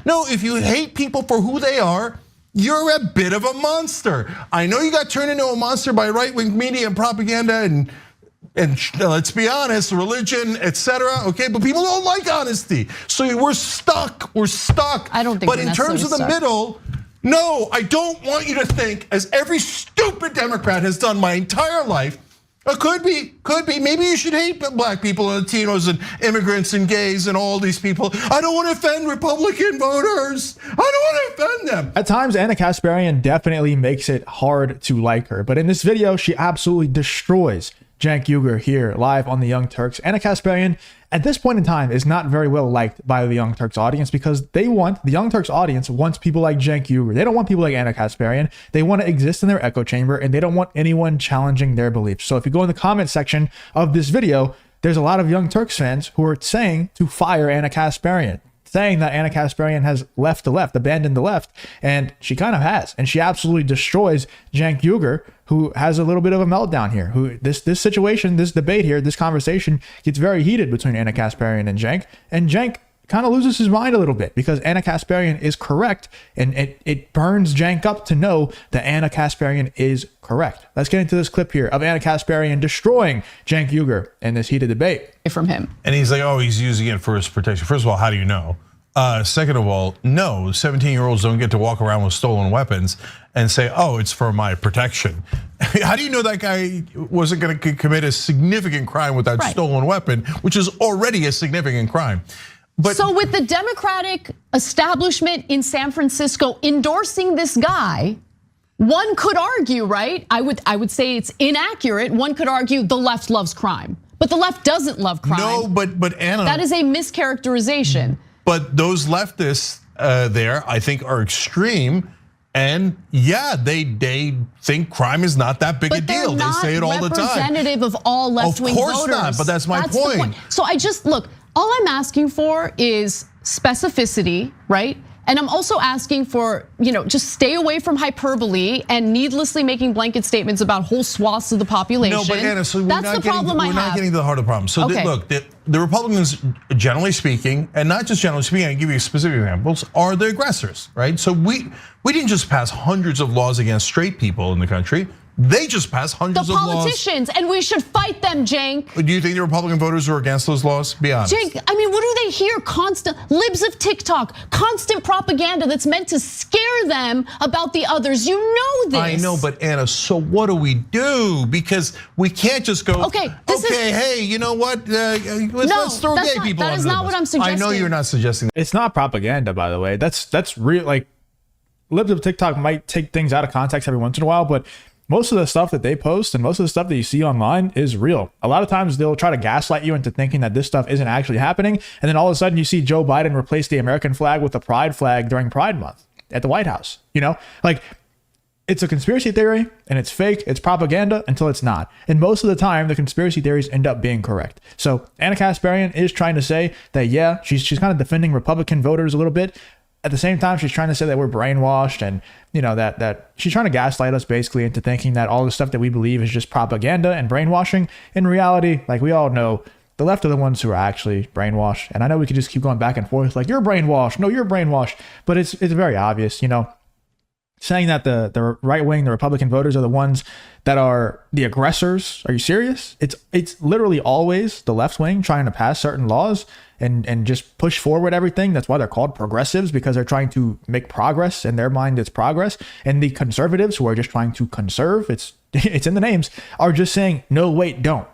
No, if you hate people for who they are, you're a bit of a monster. I know you got turned into a monster by right-wing media and propaganda and let's be honest, religion, etc. Okay, but people don't like honesty, so we're stuck. We're stuck. I don't think. But in terms of the middle, no, I don't want you to think, as every stupid Democrat has done my entire life. Could be. Maybe you should hate black people and Latinos and immigrants and gays and all these people. I don't want to offend Republican voters. I don't want to offend them. At times, Ana Kasparian definitely makes it hard to like her. But in this video, she absolutely destroys Cenk Uygur here live on the Young Turks. Ana Kasparian, at this point in time, is not very well liked by the Young Turks audience because the Young Turks audience wants people like Cenk Uygur. They don't want people like Ana Kasparian. They want to exist in their echo chamber and they don't want anyone challenging their beliefs. So if you go in the comment section of this video, there's a lot of Young Turks fans who are saying to fire Ana Kasparian, saying that Ana Kasparian has left the left, abandoned the left, and she kind of has. And she absolutely destroys Cenk Uygur, who has a little bit of a meltdown here. Who this situation, this debate here, this conversation gets very heated between Ana Kasparian and Cenk kind of loses his mind a little bit because Ana Kasparian is correct, and it burns Cenk up to know that Ana Kasparian is correct. Let's get into this clip here of Ana Kasparian destroying Cenk Uygur in this heated debate. From him. And he's like, oh, he's using it for his protection. First of all, how do you know? Second of all, no, 17-year-olds don't get to walk around with stolen weapons and say, oh, it's for my protection. How do you know that guy wasn't going to commit a significant crime with that stolen weapon, which is already a significant crime? But so with the Democratic establishment in San Francisco endorsing this guy, one could argue, right? I would say it's inaccurate. One could argue the left loves crime, but the left doesn't love crime. No, but Anna, that is a mischaracterization. But those leftists there, I think, are extreme. And yeah, they think crime is not that big a deal. They say it all the time. Representative of all left-wing voters. Of course not, but that's my point. So look, all I'm asking for is specificity, right? And I'm also asking for, just stay away from hyperbole and needlessly making blanket statements about whole swaths of the population. No, but Anna, so that's the problem I have. We're not getting to the heart of the problem. So look, the Republicans, generally speaking, and not just generally speaking, I can give you specific examples, are the aggressors, right? So we didn't just pass hundreds of laws against straight people in the country. They just passed hundreds of laws. The politicians, and we should fight them, Cenk. Do you think the Republican voters are against those laws? Be honest. Cenk, I mean, what do they hear? Constant libs of TikTok, constant propaganda that's meant to scare them about the others. You know this. I know, but Anna, so what do we do? Because we can't just go, okay, hey, you know what? Let's throw gay people under the bus. That is not what I'm suggesting. I know you're not suggesting that. It's not propaganda, by the way. That's real. Like, libs of TikTok might take things out of context every once in a while, but most of the stuff that they post and most of the stuff that you see online is real. A lot of times they'll try to gaslight you into thinking that this stuff isn't actually happening. And then all of a sudden you see Joe Biden replace the American flag with the pride flag during Pride Month at the White House. Like, it's a conspiracy theory and it's fake, it's propaganda until it's not. And most of the time the conspiracy theories end up being correct. So Ana Kasparian is trying to say that, yeah, she's kind of defending Republican voters a little bit. At the same time, she's trying to say that we're brainwashed and, that she's trying to gaslight us basically into thinking that all the stuff that we believe is just propaganda and brainwashing. In reality, like we all know, the left are the ones who are actually brainwashed. And I know we could just keep going back and forth like, you're brainwashed. No, you're brainwashed. But it's very obvious, saying that the right wing, the Republican voters are the ones that are the aggressors. Are you serious? It's literally always the left wing trying to pass certain laws and just push forward everything. That's why they're called progressives, because they're trying to make progress. In their mind, it's progress. And the conservatives, who are just trying to conserve, it's in the names, are just saying, no, wait, don't.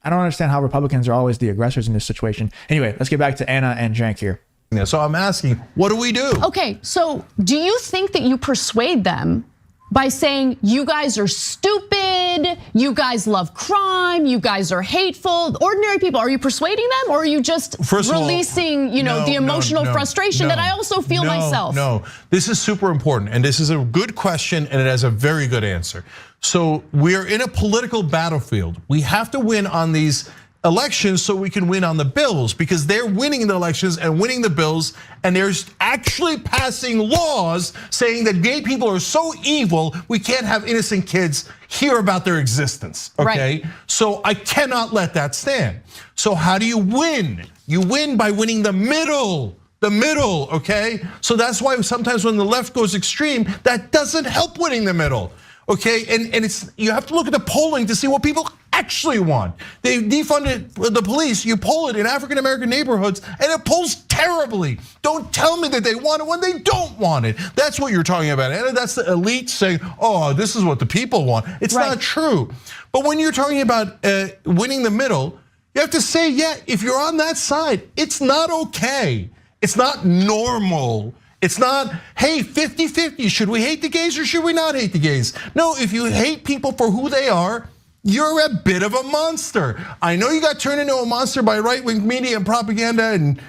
I don't understand how Republicans are always the aggressors in this situation. Anyway, let's get back to Ana and Cenk here. So I'm asking, what do we do? Okay, so do you think that you persuade them by saying you guys are stupid, you guys love crime, you guys are hateful, ordinary people? Are you persuading them, or are you just releasing, the emotional frustration that I also feel myself? No, this is super important, and this is a good question, and it has a very good answer. So we're in a political battlefield. We have to win on these elections so we can win on the bills, because they're winning the elections and winning the bills, and they're actually passing laws saying that gay people are so evil we can't have innocent kids hear about their existence, okay? Right. So I cannot let that stand. So how do you win? You win by winning the middle. the middle, okay? So that's why sometimes when the left goes extreme, that doesn't help winning the middle, okay? And it's, you have to look at the polling to see what people actually want. They defunded the police. You poll it in African-American neighborhoods and it polls terribly. Don't tell me that they want it when they don't want it. That's what you're talking about. And that's the elite saying, oh, this is what the people want. It's not true. But when you're talking about winning the middle, you have to say, yeah, if you're on that side, it's not okay. It's not normal. It's not, hey, 50-50, should we hate the gays or should we not hate the gays? No, if you hate people for who they are, you're a bit of a monster. I know you got turned into a monster by right-wing media and propaganda and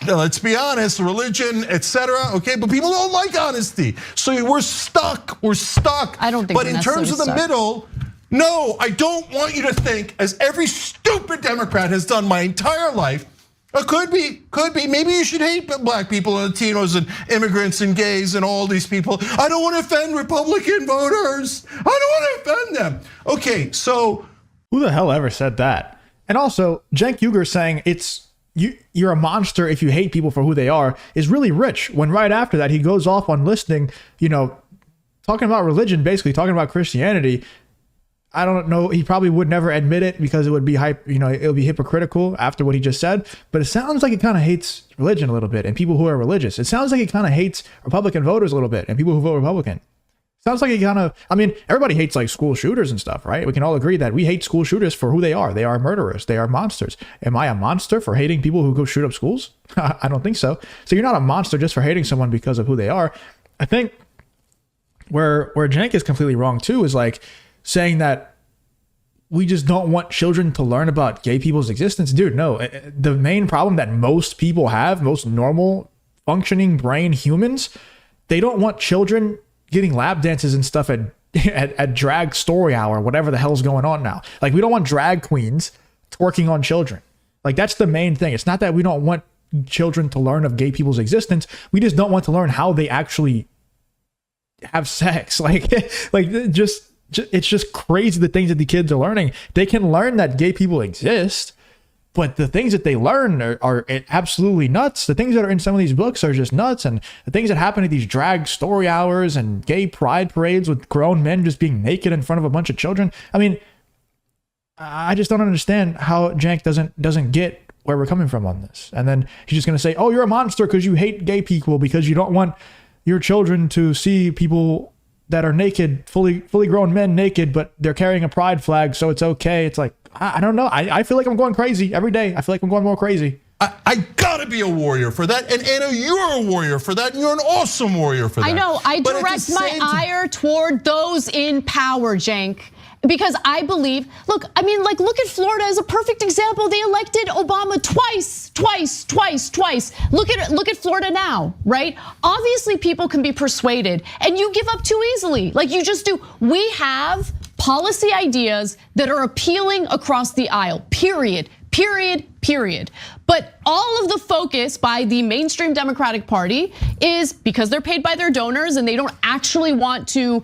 let's be honest, religion, etc. Okay, but people don't like honesty. So we're stuck, I don't think. But in terms of the middle, no, I don't want you to think, as every stupid Democrat has done my entire life, could be. Maybe you should hate black people and Latinos and immigrants and gays and all these people. I don't want to offend Republican voters. I don't want to offend them. Okay, so who the hell ever said that? And also, Cenk Uygur saying you're a monster if you hate people for who they are is really rich. When right after that he goes off on listing, talking about religion, basically talking about Christianity. I don't know. He probably would never admit it because it would be it would be hypocritical after what he just said. But it sounds like he kind of hates religion a little bit and people who are religious. It sounds like he kind of hates Republican voters a little bit and people who vote Republican. Sounds like he kind of, everybody hates like school shooters and stuff, right? We can all agree that we hate school shooters for who they are. They are murderers. They are monsters. Am I a monster for hating people who go shoot up schools? I don't think so. So you're not a monster just for hating someone because of who they are. I think where Cenk is completely wrong too is like saying that we just don't want children to learn about gay people's existence. Dude, no. The main problem that most people have, most normal functioning brain humans, they don't want children getting lap dances and stuff at drag story hour, whatever the hell's going on now. Like, we don't want drag queens twerking on children. Like, that's the main thing. It's not that we don't want children to learn of gay people's existence. We just don't want to learn how they actually have sex. It's just crazy the things that the kids are learning. They can learn that gay people exist, but the things that they learn are absolutely nuts. The things that are in some of these books are just nuts. And the things that happen at these drag story hours and gay pride parades with grown men just being naked in front of a bunch of children. I just don't understand how Cenk doesn't get where we're coming from on this. And then he's just going to say, oh, you're a monster because you hate gay people because you don't want your children to see people that are naked, fully grown men naked, but they're carrying a pride flag, so it's okay. It's like, I don't know. I feel like I'm going crazy every day. I feel like I'm going more crazy. I gotta be a warrior for that. And Anna, you're a warrior for that. And you're an awesome warrior for that. I know, I direct my ire toward those in power, Cenk. Because I believe, look at Florida as a perfect example. They elected Obama twice. Look at Florida now, right? Obviously people can be persuaded and you give up too easily. Like you just do. We have policy ideas that are appealing across the aisle, period. But all of the focus by the mainstream Democratic Party is because they're paid by their donors and they don't actually want to.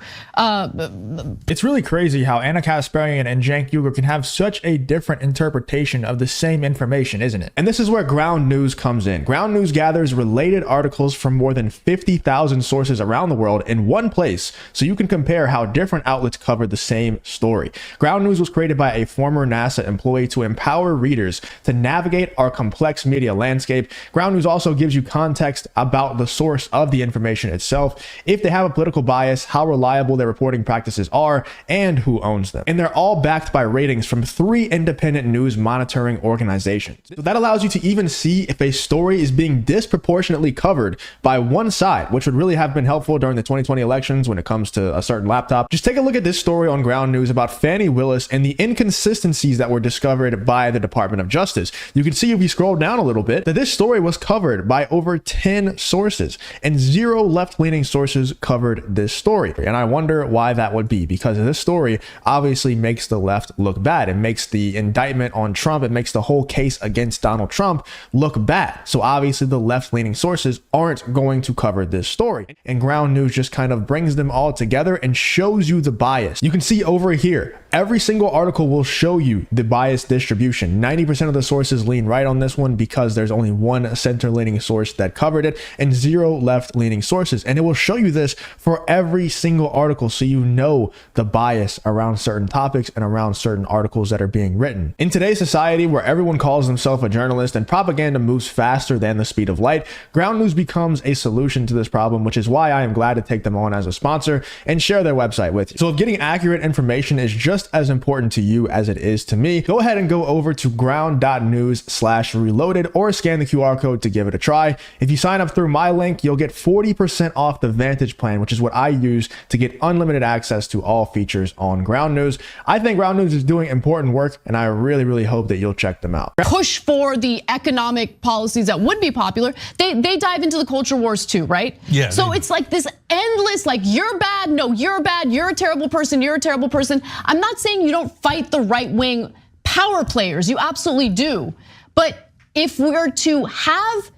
It's really crazy how Ana Kasparian and Cenk Uygur can have such a different interpretation of the same information, isn't it? And this is where Ground News comes in. Ground News gathers related articles from more than 50,000 sources around the world in one place, so you can compare how different outlets covered the same story. Ground News was created by a former NASA employee to empower readers to navigate our complex media landscape. Ground News also gives you context about the source of the information itself, if they have a political bias, how reliable their reporting practices are, and who owns them. And they're all backed by ratings from 3 independent news monitoring organizations. So that allows you to even see if a story is being disproportionately covered by one side, which would really have been helpful during the 2020 elections when it comes to a certain laptop. Just take a look at this story on Ground News about Fani Willis and the inconsistencies that were discovered by the Department of Justice. You can see if we scroll down a little bit that this story was covered by over 10 sources and 0 left-leaning sources covered this story. And I wonder why that would be, because this story obviously makes the left look bad. It makes the indictment on Trump, it makes the whole case against Donald Trump look bad. So obviously the left-leaning sources aren't going to cover this story. And Ground News just kind of brings them all together and shows you the bias. You can see over here Every single article will show you the bias distribution. 90% of the sources lean right on this one because there's only one center-leaning source that covered it and 0 left-leaning sources. And it will show you this for every single article so you know the bias around certain topics and around certain articles that are being written. In today's society where everyone calls themselves a journalist and propaganda moves faster than the speed of light, Ground News becomes a solution to this problem, which is why I am glad to take them on as a sponsor and share their website with you. So if getting accurate information is just as important to you as it is to me, go ahead and go over to ground.news/reloaded or scan the QR code to give it a try. If you sign up through my link, you'll get 40% off the Vantage plan, which is what I use to get unlimited access to all features on Ground News. I think Ground News is doing important work, and I really, really hope that you'll check them out. Push for the economic policies that would be popular. They dive into the culture wars too, right? Yeah. So it's like this endless, like, you're bad, no, you're bad, you're a terrible person, you're a terrible person. I'm not saying you don't fight the right-wing power players, you absolutely do. But if we're to have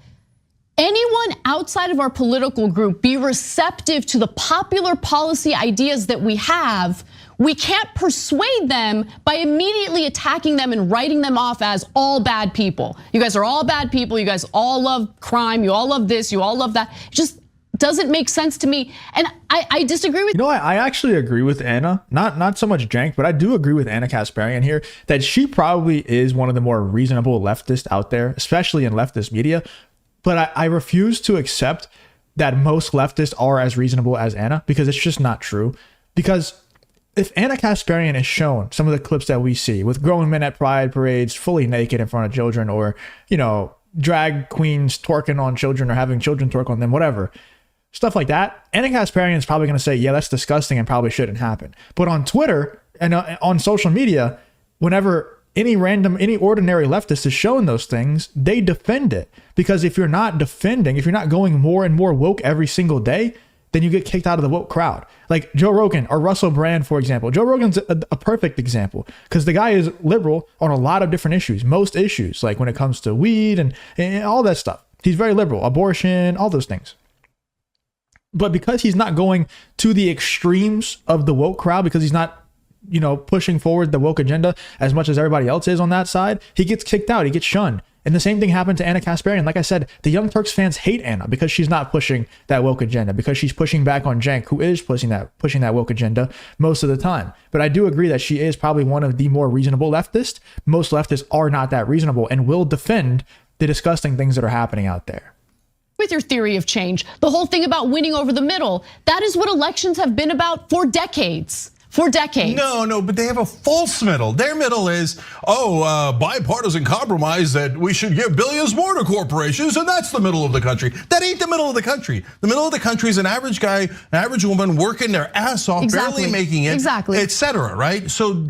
anyone outside of our political group be receptive to the popular policy ideas that we have, we can't persuade them by immediately attacking them and writing them off as all bad people. You guys are all bad people, you guys all love crime, you all love this, you all love that. It just doesn't make sense to me. And I disagree with— You know, I actually agree with Anna, not so much Cenk, but I do agree with Ana Kasparian here that she probably is one of the more reasonable leftists out there, especially in leftist media. But I refuse to accept that most leftists are as reasonable as Anna, because it's just not true. Because if Ana Kasparian is shown some of the clips that we see with grown men at pride parades fully naked in front of children, or, you know, drag queens twerking on children or having children twerk on them, whatever, stuff like that, Ana Kasparian is probably going to say, yeah, that's disgusting and probably shouldn't happen. But on Twitter and on social media, whenever any ordinary leftist is showing those things, they defend it. Because if you're not defending, if you're not going more and more woke every single day, then you get kicked out of the woke crowd. Like Joe Rogan or Russell Brand, for example. Joe Rogan's a perfect example because the guy is liberal on a lot of different issues, most issues, like when it comes to weed and all that stuff. He's very liberal, abortion, all those things. But because he's not going to the extremes of the woke crowd, because he's not, you know, pushing forward the woke agenda as much as everybody else is on that side, he gets kicked out, he gets shunned. And the same thing happened to Ana Kasparian. Like I said, the Young Turks fans hate Anna because she's not pushing that woke agenda, because she's pushing back on Cenk, who is pushing that woke agenda most of the time. But I do agree that she is probably one of the more reasonable leftists. Most leftists are not that reasonable and will defend the disgusting things that are happening out there. With your theory of change, the whole thing about winning over the middle, that is what elections have been about for decades. For decades. No, but they have a false middle. Their middle is, bipartisan compromise that we should give billions more to corporations, and that's the middle of the country. That ain't the middle of the country. The middle of the country is an average guy, an average woman working their ass off, barely making it, etc. Right? So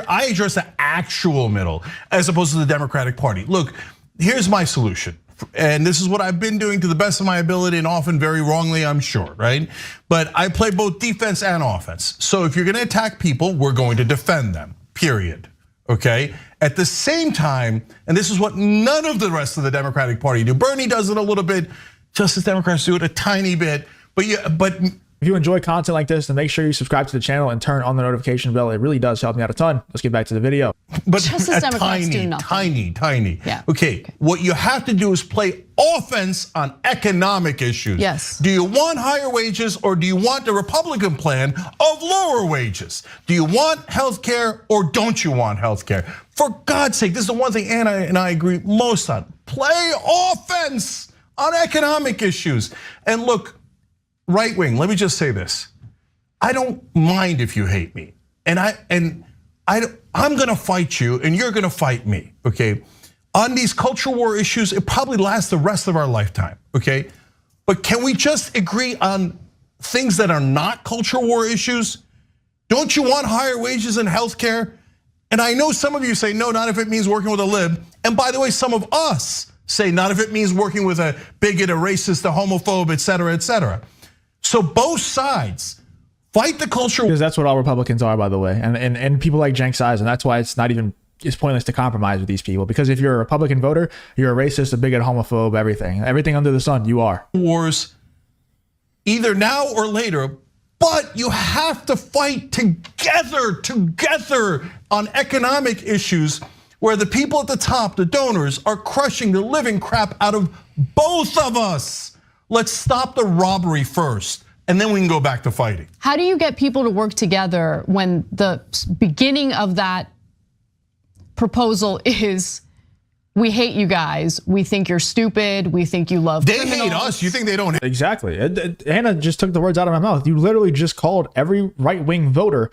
I address the actual middle as opposed to the Democratic Party. Look, here's my solution. And this is what I've been doing to the best of my ability, and often very wrongly, I'm sure, right? But I play both defense and offense. So if you're gonna attack people, we're going to defend them, period, okay? At the same time, and this is what none of the rest of the Democratic Party do. Bernie does it a little bit, Justice Democrats do it a tiny bit, but if you enjoy content like this, then make sure you subscribe to the channel and turn on the notification bell. It really does help me out a ton. Let's get back to the video. But Justice Democrats do nothing. Tiny. Yeah. Okay, what you have to do is play offense on economic issues. Yes. Do you want higher wages, or do you want the Republican plan of lower wages? Do you want healthcare, or don't you want healthcare? For God's sake, this is the one thing Anna and I agree most on. Play offense on economic issues. And look, right wing, let me just say this. I don't mind if you hate me. I'm gonna fight you and you're gonna fight me, okay? On these culture war issues, it probably lasts the rest of our lifetime, okay? But can we just agree on things that are not culture war issues? Don't you want higher wages and healthcare? And I know some of you say, no, not if it means working with a lib. And by the way, some of us say, not if it means working with a bigot, a racist, a homophobe, etc., etc. So both sides fight the culture. Because that's what all Republicans are, by the way, and people like Cenk size, and that's why it's pointless to compromise with these people. Because if you're a Republican voter, you're a racist, a bigot, homophobe, everything under the sun, you are. Wars, either now or later, But you have to fight together on economic issues where the people at the top, the donors, are crushing the living crap out of both of us. Let's stop the robbery first, and then we can go back to fighting. How do you get people to work together when the beginning of that proposal is, we hate you guys, we think you're stupid, we think you love They criminals. hate us, you think they don't hate? Exactly. Anna just took the words out of my mouth. You literally just called every right-wing voter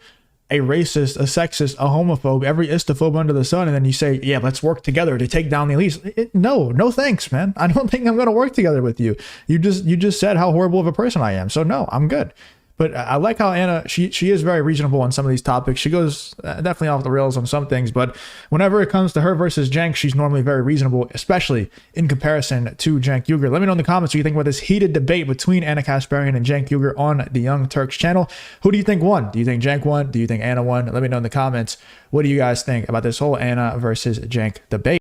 a racist, a sexist, a homophobe, every istophobe under the sun, and then you say, yeah, let's work together to take down the elites. No thanks, man. I don't think I'm gonna work together with you. You just said how horrible of a person I am. So no, I'm good. But I like how Anna, she is very reasonable on some of these topics. She goes definitely off the rails on some things, but whenever it comes to her versus Cenk, she's normally very reasonable, especially in comparison to Cenk Uygur. Let me know in the comments what you think about this heated debate between Ana Kasparian and Cenk Uygur on the Young Turks channel. Who do you think won? Do you think Cenk won? Do you think Anna won? Let me know in the comments. What do you guys think about this whole Anna versus Cenk debate?